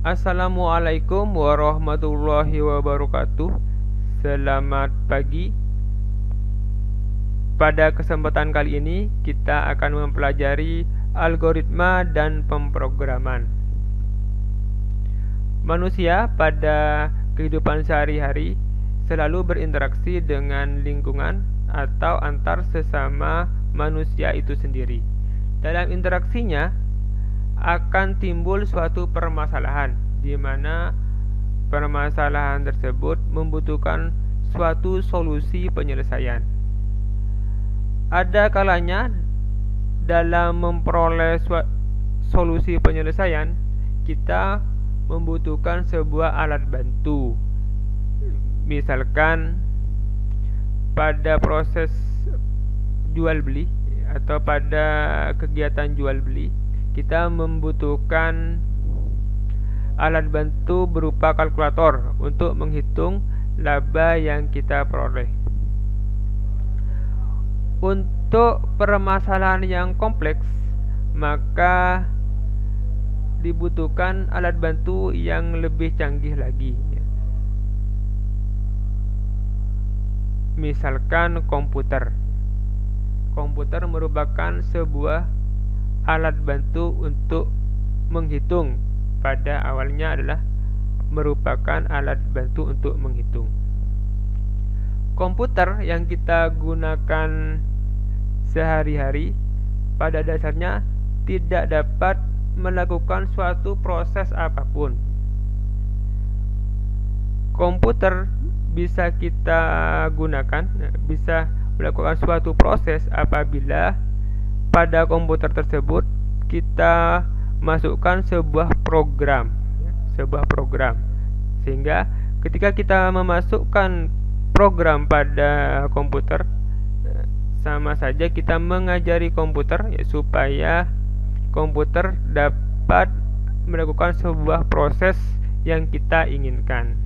Assalamualaikum warahmatullahi wabarakatuh. Selamat pagi. Pada kesempatan kali ini kita akan mempelajari algoritma dan pemrograman. Manusia pada kehidupan sehari-hari selalu berinteraksi dengan lingkungan atau antar sesama manusia itu sendiri. Dalam interaksinya akan timbul suatu permasalahan, di mana permasalahan tersebut membutuhkan suatu solusi penyelesaian. Ada kalanya dalam memperoleh solusi penyelesaian, kita membutuhkan sebuah alat bantu. Misalkan pada proses jual beli atau pada kegiatan jual beli, kita membutuhkan alat bantu berupa kalkulator untuk menghitung laba yang kita peroleh. Untuk permasalahan yang kompleks, maka dibutuhkan alat bantu yang lebih canggih lagi. Misalkan komputer. Komputer merupakan sebuah alat bantu untuk menghitung. Pada awalnya adalah merupakan alat bantu untuk menghitung. Komputer yang kita gunakan sehari-hari pada dasarnya tidak dapat melakukan suatu proses apapun. Komputer bisa kita gunakan, bisa melakukan suatu proses apabila pada komputer tersebut kita masukkan sebuah program, sehingga ketika kita memasukkan program pada komputer, sama saja kita mengajari komputer supaya komputer dapat melakukan sebuah proses yang kita inginkan.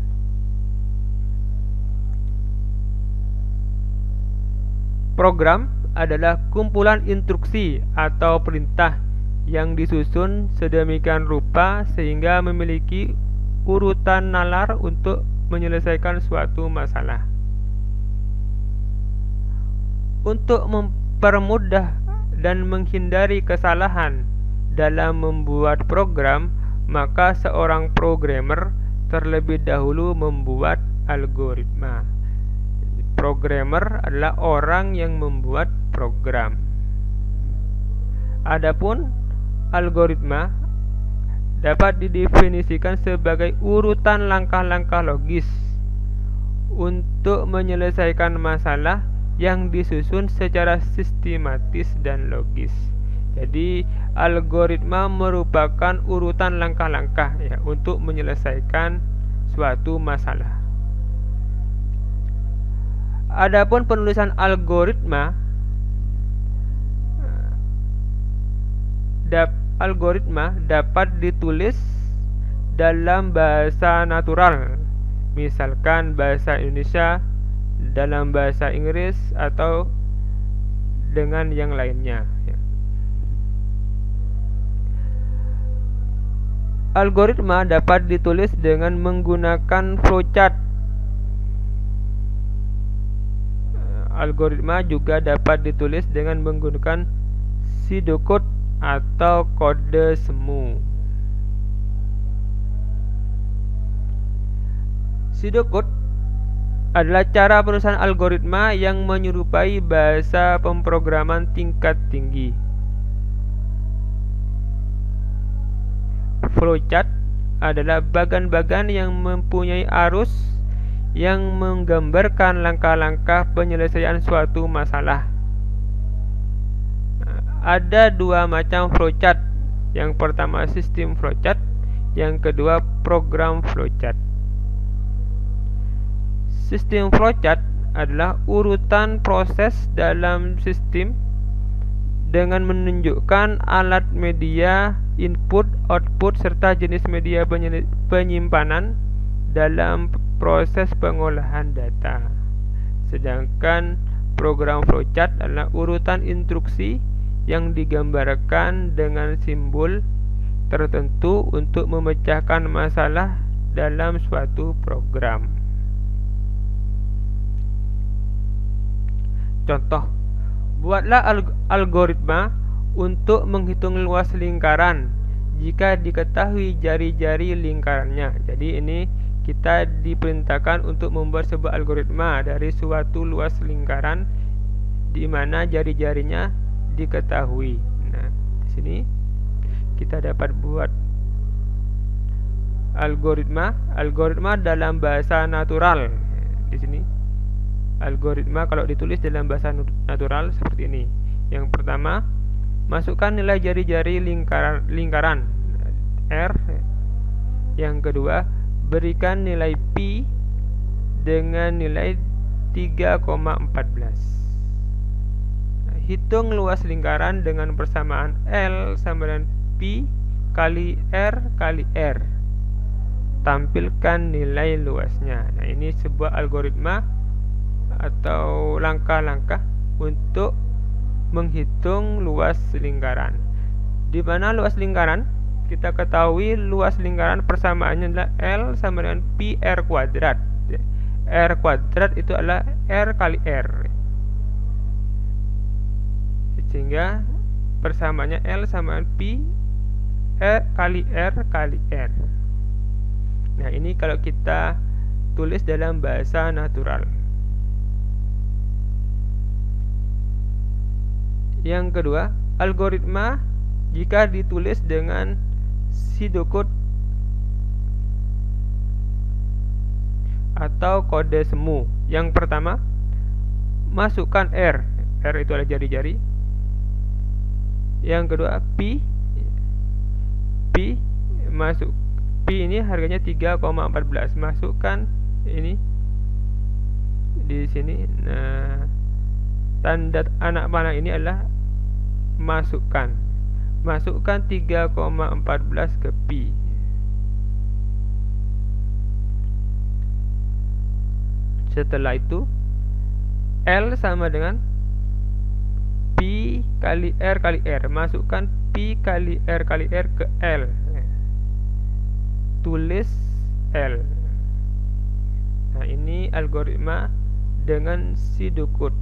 Program adalah kumpulan instruksi atau perintah yang disusun sedemikian rupa sehingga memiliki urutan nalar untuk menyelesaikan suatu masalah. Untuk mempermudah dan menghindari kesalahan dalam membuat program, maka seorang programmer terlebih dahulu membuat algoritma. Programmer adalah orang yang membuat program. Adapun algoritma dapat didefinisikan sebagai urutan langkah-langkah logis untuk menyelesaikan masalah yang disusun secara sistematis dan logis. Jadi algoritma merupakan urutan langkah-langkah untuk menyelesaikan suatu masalah. Adapun penulisan algoritma dapat ditulis dalam bahasa natural, misalkan bahasa Indonesia, dalam bahasa Inggris, atau dengan yang lainnya. Algoritma dapat ditulis dengan menggunakan flowchart. Algoritma juga dapat ditulis dengan menggunakan pseudocode atau kode semu. Pseudocode adalah cara penulisan algoritma yang menyerupai bahasa pemrograman tingkat tinggi. Flowchart adalah bagan-bagan yang mempunyai arus yang menggambarkan langkah-langkah penyelesaian suatu masalah. Ada dua macam flowchart. Yang pertama sistem flowchart, yang kedua program flowchart. Sistem flowchart adalah urutan proses dalam sistem dengan menunjukkan alat media, input, output, serta jenis media penyimpanan dalam proses pengolahan data. Sedangkan program flowchart adalah urutan instruksi yang digambarkan dengan simbol tertentu untuk memecahkan masalah dalam suatu program. Contoh, buatlah algoritma untuk menghitung luas lingkaran jika diketahui jari-jari lingkarannya. Jadi ini kita diperintahkan untuk membuat sebuah algoritma dari suatu luas lingkaran di mana jari-jarinya diketahui. Nah, di sini kita dapat buat algoritma dalam bahasa natural. Di sini algoritma kalau ditulis dalam bahasa natural seperti ini. Yang pertama, masukkan nilai jari-jari lingkaran R. Yang kedua, berikan nilai pi dengan nilai 3,14. Hitung luas lingkaran dengan persamaan L sama dengan pi kali R kali R. Tampilkan nilai luasnya. Nah, ini sebuah algoritma atau langkah-langkah untuk menghitung luas lingkaran. Di mana luas lingkaran? Kita ketahui luas lingkaran persamaannya adalah L sama dengan pi R kuadrat. R kuadrat itu adalah R kali R. Sehingga persamaannya L sama dengan pi R kali R kali R. Nah, ini kalau kita tulis dalam bahasa natural. Yang kedua, algoritma jika ditulis dengan pseudocode atau kode semu. Yang pertama, masukkan R. R itu adalah jari-jari. Yang kedua, pi masuk. Pi ini harganya 3,14. Masukkan ini di sini. Nah, tanda anak panah ini adalah masukkan 3,14 ke pi. Setelah itu L sama dengan pi kali R kali R. Masukkan pi kali R kali R ke L. Tulis L. Nah, ini algoritma dengan pseudocode.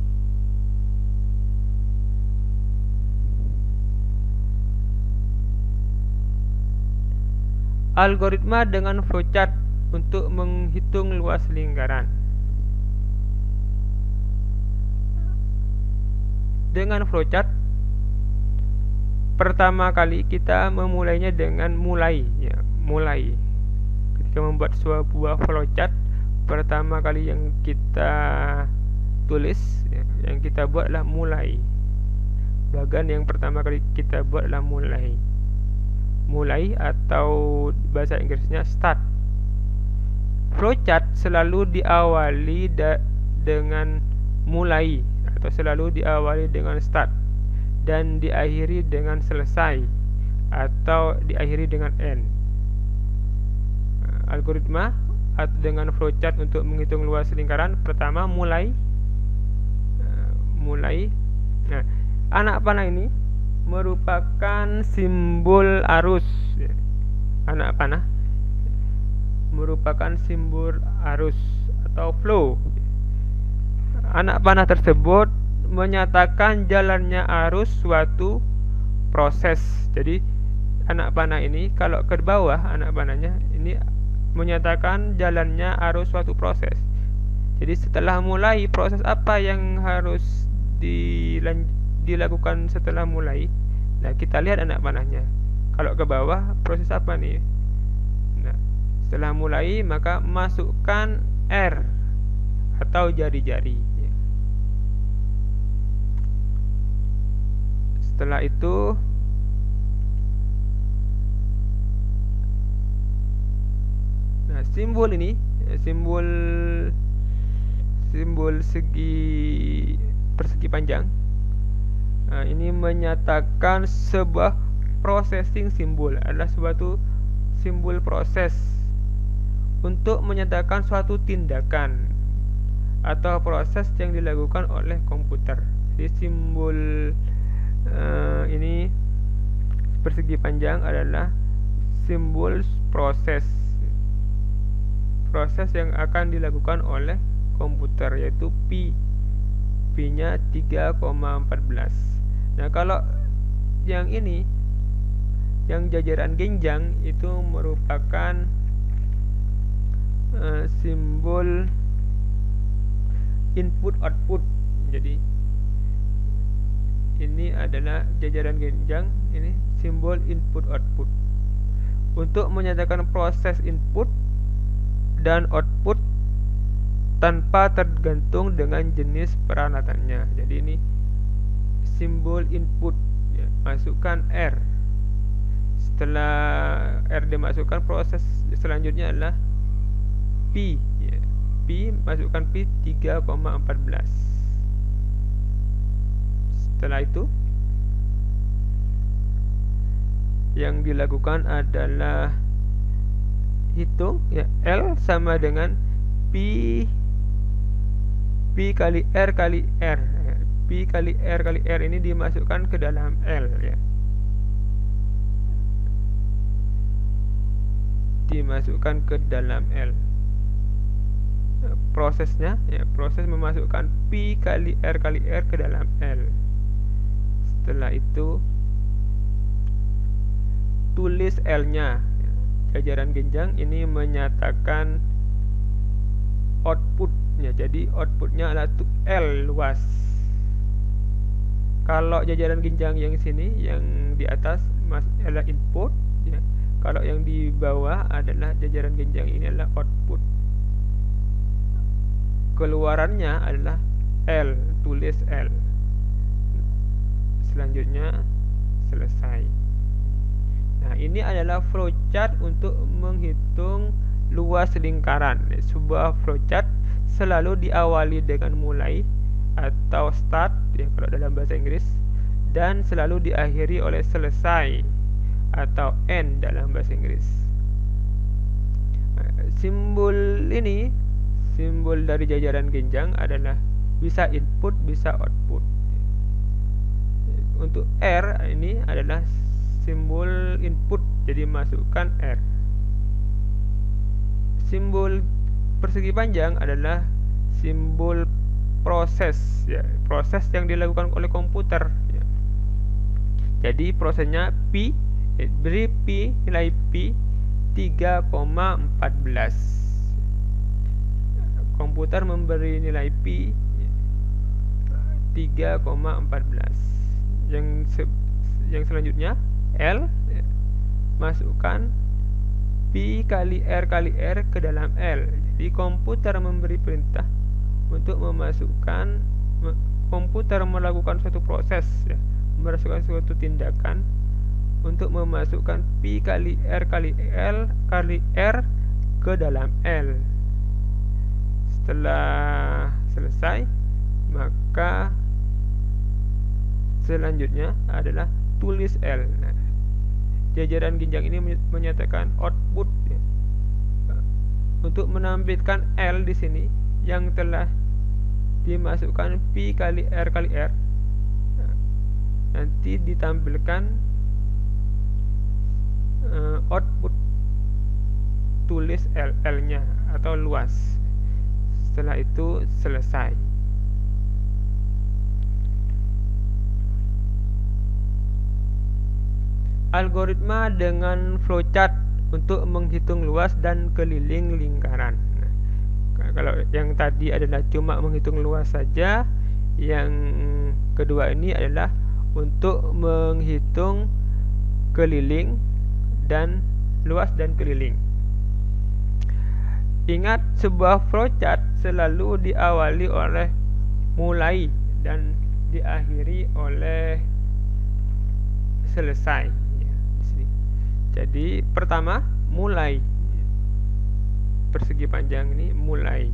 Algoritma dengan flowchart untuk menghitung luas lingkaran. Dengan flowchart, pertama kali kita memulainya dengan mulai. Ketika membuat sebuah flowchart, pertama kali yang kita tulis, yang kita buat adalah mulai. Bagian yang pertama kali kita buat adalah mulai atau bahasa Inggrisnya start. Flowchart selalu diawali dengan mulai atau selalu diawali dengan start dan diakhiri dengan selesai atau diakhiri dengan end. Algoritma dengan flowchart untuk menghitung luas lingkaran, pertama mulai. Nah, anak panah ini merupakan simbol arus. Anak panah merupakan simbol arus atau flow. Anak panah tersebut menyatakan jalannya arus suatu proses. Jadi anak panah ini kalau ke bawah, anak panahnya ini menyatakan jalannya arus suatu proses. Jadi setelah mulai, proses apa yang harus dilakukan setelah mulai? Nah, kita lihat anak panahnya. Kalau ke bawah, proses apa nih? Nah, setelah mulai, maka masukkan R atau jari-jari. Setelah itu simbol ini, simbol persegi panjang. Nah, ini menyatakan sebuah processing simbol, adalah suatu simbol proses untuk menyatakan suatu tindakan atau proses yang dilakukan oleh komputer. Jadi simbol ini persegi panjang adalah simbol proses yang akan dilakukan oleh komputer, yaitu pi-nya 3,14. Nah, kalau yang ini, yang jajaran genjang, itu merupakan simbol input output. Jadi ini adalah jajaran genjang, ini simbol input output untuk menyatakan proses input dan output tanpa tergantung dengan jenis peralatannya. Jadi ini simbol input ya, masukkan R. Setelah R dimasukkan, proses selanjutnya adalah pi ya. Pi, masukkan pi 3,14. Setelah itu yang dilakukan adalah hitung ya, L sama dengan pi kali R kali R. Pi kali R kali R ini dimasukkan ke dalam L ya. Dimasukkan ke dalam L. Prosesnya ya, proses memasukkan pi kali R ke dalam L. Setelah itu tulis L-nya. Jajaran genjang ini menyatakan outputnya. Jadi outputnya adalah L luas. Kalau jajaran genjang yang sini, yang di atas adalah input ya. Kalau yang di bawah adalah jajaran genjang ini adalah output. Keluarannya adalah L, tulis L. Selanjutnya selesai. Nah, ini adalah flowchart untuk menghitung luas lingkaran. Sebuah flowchart selalu diawali dengan mulai atau start ya, kalau dalam bahasa Inggris, dan selalu diakhiri oleh selesai atau end dalam bahasa Inggris. Simbol ini, simbol dari jajaran genjang adalah bisa input, bisa output. Untuk R ini adalah simbol input, jadi masukkan R. Simbol persegi panjang adalah simbol proses ya, proses yang dilakukan oleh komputer ya. Jadi prosesnya pi, beri pi, nilai pi 3,14. Komputer memberi nilai pi 3,14. Yang selanjutnya L ya, masukkan pi kali R ke dalam L. Jadi komputer memberi perintah untuk memasukkan, komputer melakukan suatu proses ya, melakukan suatu tindakan untuk memasukkan pi kali R ke dalam L. Setelah selesai, maka selanjutnya adalah tulis L. Nah, jajaran genjang ini menyatakan output ya. Untuk menampilkan L di sini yang telah dimasukkan pi kali R nanti ditampilkan output tulis L-nya atau luas. Setelah itu selesai. Algoritma dengan flowchart untuk menghitung luas dan keliling lingkaran. Nah, kalau yang tadi adalah cuma menghitung luas saja, yang kedua ini adalah untuk menghitung keliling dan luas dan keliling. Ingat, sebuah flowchart selalu diawali oleh mulai dan diakhiri oleh selesai. Jadi pertama mulai, persegi panjang ini mulai.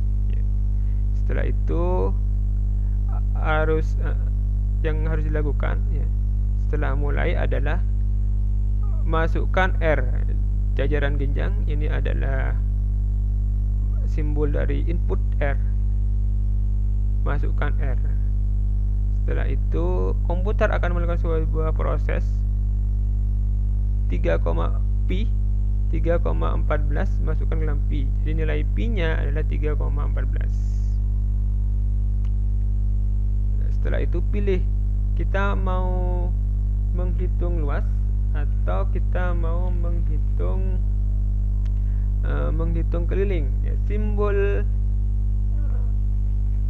Setelah itu yang harus dilakukan ya, setelah mulai adalah masukkan R, jajaran genjang ini adalah simbol dari input R, masukkan R. Setelah itu komputer akan melakukan sebuah proses 3, pi 3,14 masukkan ke dalam pi. Jadi nilai pi-nya adalah 3,14. Setelah itu pilih, kita mau menghitung luas atau kita mau menghitung keliling. Ya, simbol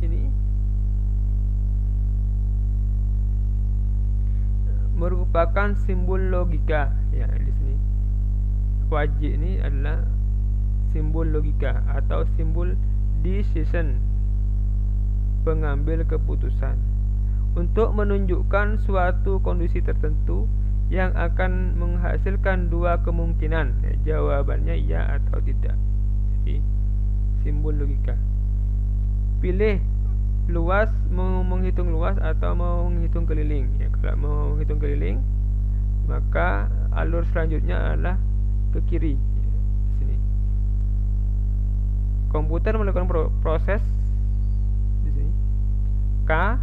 ini merupakan simbol logika. Ya, di sini wajib ini adalah simbol logika atau simbol decision, pengambil keputusan, untuk menunjukkan suatu kondisi tertentu yang akan menghasilkan dua kemungkinan. Jawabannya iya atau tidak. Jadi simbol logika. Pilih luas, mau menghitung luas atau mau menghitung keliling. Ya, kalau mau menghitung keliling, maka alur selanjutnya adalah ke kiri. Di sini komputer melakukan proses di sini K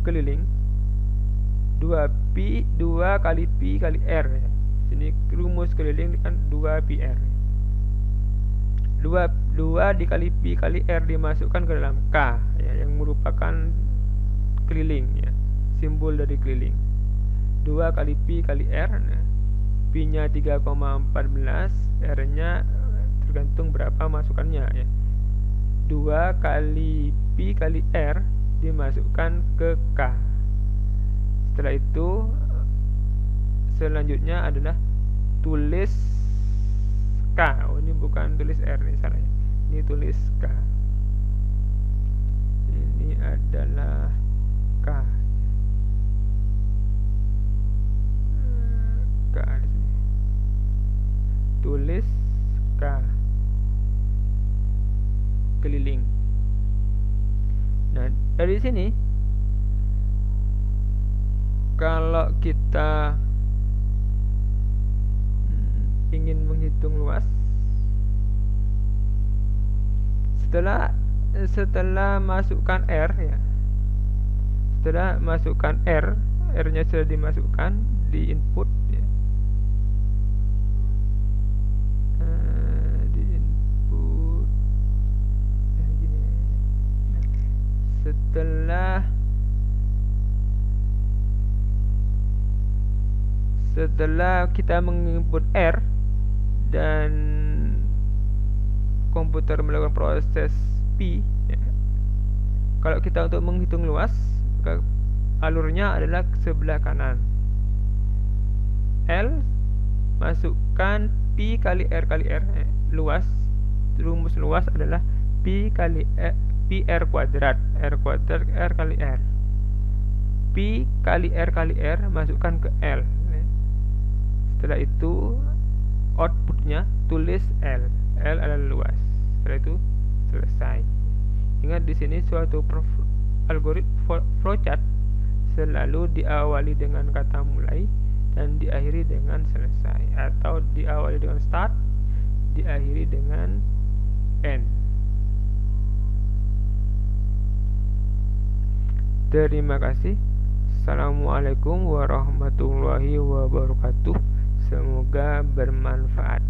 keliling 2 kali pi kali r. Sini rumus keliling kan 2 pi r. 2 dikali pi kali r dimasukkan ke dalam K, ya, yang merupakan keliling, ya, simbol dari keliling. 2 kali pi kali r, nah, pi-nya 3,14, r-nya tergantung berapa masukannya, ya. 2 kali pi kali r dimasukkan ke K. Setelah itu selanjutnya adalah tulis K. Oh, ini bukan tulis R nih, salah ya. Ini tulis K. Ini adalah K. K di sini. Tulis K. Keliling. Nah, dari sini kalau kita ingin menghitung luas, setelah masukkan R, ya, setelah masukkan R-nya sudah dimasukkan di input, ya. Di input gini. Setelah kita menginput R dan komputer melakukan proses pi, ya. Kalau kita untuk menghitung luas, maka alurnya adalah ke sebelah kanan. L masukkan pi kali R kali R, luas, rumus luas adalah pi kali pi R kuadrat, R kuadrat R kali R. Pi kali R kali R masukkan ke L. Setelah itu outputnya tulis L. L adalah luas. Setelah itu selesai. Ingat di sini suatu algoritma flowchart selalu diawali dengan kata mulai dan diakhiri dengan selesai, atau diawali dengan start, diakhiri dengan end. Terima kasih. Assalamualaikum warahmatullahi wabarakatuh. Semoga bermanfaat.